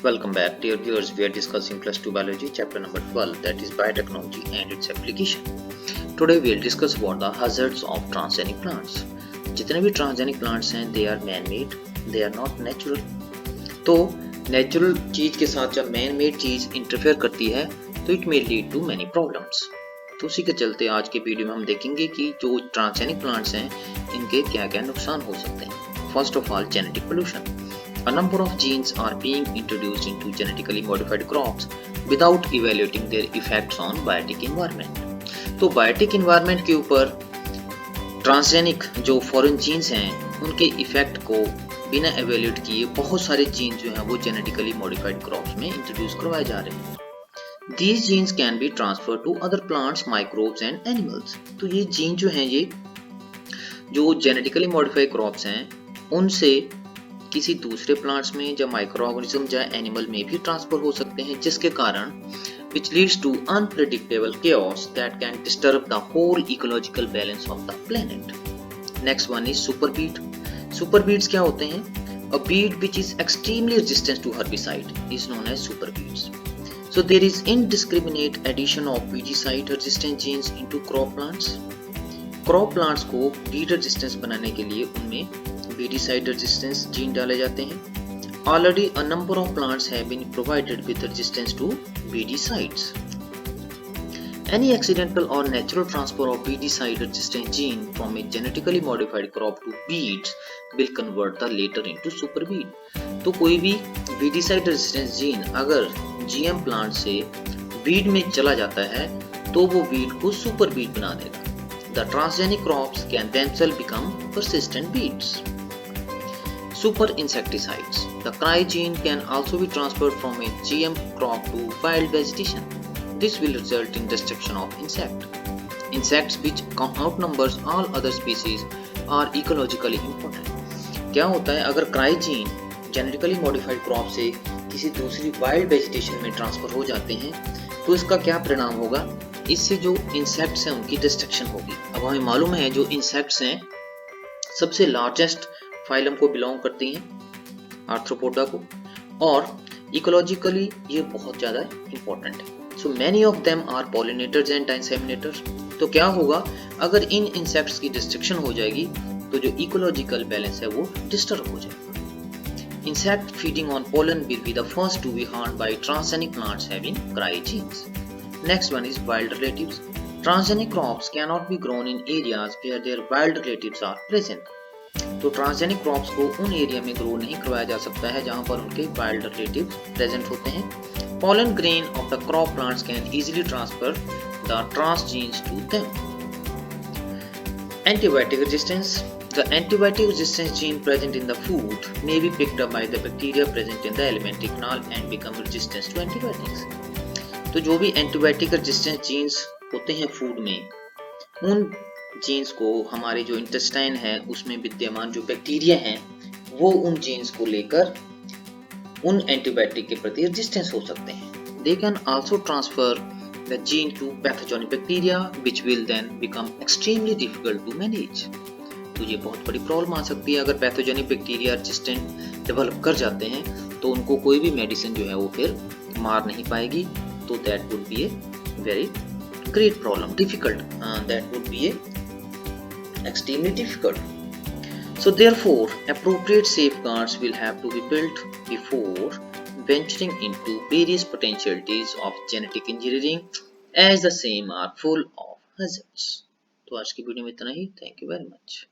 Welcome back, dear viewers. We are discussing plus 2 biology chapter number 12, that is biotechnology and its application. Today we will discuss about the hazards of transgenic plants. जितने भी transgenic plants हैं, they are man-made, they are not natural. तो natural चीज के साथ जब man-made चीज interfere करती है, तो it may lead to many problems. तो उसी के चलते आज के वीडियो में हम देखेंगे कि जो transgenic plants हैं, इनके क्या-क्या नुकसान हो सकते हैं. First of all, genetic pollution. A number of genes are being introduced into genetically modified crops without evaluating their effects on biotic environment. तो biotic environment के ऊपर ट्रांसजेनिक जो फॉरेन जीन्स हैं उनके इफेक्ट को बिना एवेल्यूएट किए बहुत सारे जीन जो हैं वो जेनेटिकली मॉडिफाइड क्रॉप्स में इंट्रोड्यूस करवाए जा रहे हैं. These genes can be transferred to other plants, microbes and animals. तो ये जीन जो हैं ये जो जेनेटिकली मॉडिफाइड क्रॉप्स हैं उनसे किसी दूसरे प्लांट्स में या माइक्रो ऑर्गेनिज्म या एनिमल में भी ट्रांसफर हो सकते हैं, जिसके कारण which leads to unpredictable chaos that can disturb the whole ecological balance of the planet. Next one is superweed. Superweeds क्या होते हैं? A weed which is extremely resistant to herbicide is known as superweeds. So there is indiscriminate addition of weedicide resistant genes into crop plants. Crop plants को weed resistance बनाने के लिए उनमें weedicide resistance gene डाले जाते हैं. Already a number of plants have been provided with resistance to weedicides. Any accidental or natural transfer of weedicide resistant gene from a genetically modified crop to weeds will convert the latter into superweed. तो कोई भी weedicide resistance gene अगर GM plant से weed में चला जाता है तो वो weed को superweed बना देगा. The transgenic crops can themselves become persistent weeds. Super insecticides. The cry gene can also be transferred from a GM crop to wild vegetation. This will result in destruction of insects which outnumbers all other species are ecologically important. क्या होता है अगर cry gene genetically modified crop से किसी दूसरी wild vegetation में transfer हो जाते हैं तो इसका क्या परिणाम होगा? इससे जो insects हैं उनकी destruction होगी. अब हमें मालूम है जो insects हैं सबसे लार्जेस्ट फाइलम को बिलोंग करती हैं आर्थ्रोपोडा को और इकोलॉजिकली ये बहुत ज़्यादा इम्पोर्टेंट है. So many of them are pollinators and disseminators. तो क्या होगा अगर इन इंसेक्ट्स की डिस्ट्रक्शन हो जाएगी तो जो इकोलॉजिकल बैलेंस है वो डिस्टर्ब हो जाएगा. Insect feeding on pollen will be the first to be harmed by transgenic plants having cry genes. Next one is wild relatives. Transgenic crops can not be grown in areas where there wild relatives are present. तो transgenic crops को उन area में grow नहीं करवाया जा सकता है जहां पर उनके वाइल्ड रिलेटिव्स प्रेजेंट होते हैं. Pollen grain of the crop plants can easily transfer the transgenes to them. Antibiotic resistance. The antibiotic resistance gene present in the food may be picked up by the bacteria present in the alimentary canal and become resistant to antibiotics. तो जो भी antibiotic resistance genes होते हैं food में उन jeans को हमारे जो इंटेस्टाइन है उसमें विद्यमान जो बैक्टीरिया हैं वो उन जीन्स को लेकर उन एंटीबायोटिक के प्रति रेजिस्टेंस हो सकते हैं. They can also transfer the gene to pathogenic bacteria which will then become extremely difficult to manage. तो ये बहुत बड़ी प्रॉब्लम आ सकती है अगर पैथोजेनिक बैक्टीरिया रेजिस्टेंट डेवलप कर जाते हैं तो उनको कोई भी मेडिसिन जो है वो फिर मार नहीं पाएगी. तो that would be a very great problem, difficult, that would be extremely difficult. So therefore appropriate safeguards will have to be built before venturing into various potentialities of genetic engineering as the same are full of hazards. तो आज की video में इतना ही. Thank you very much.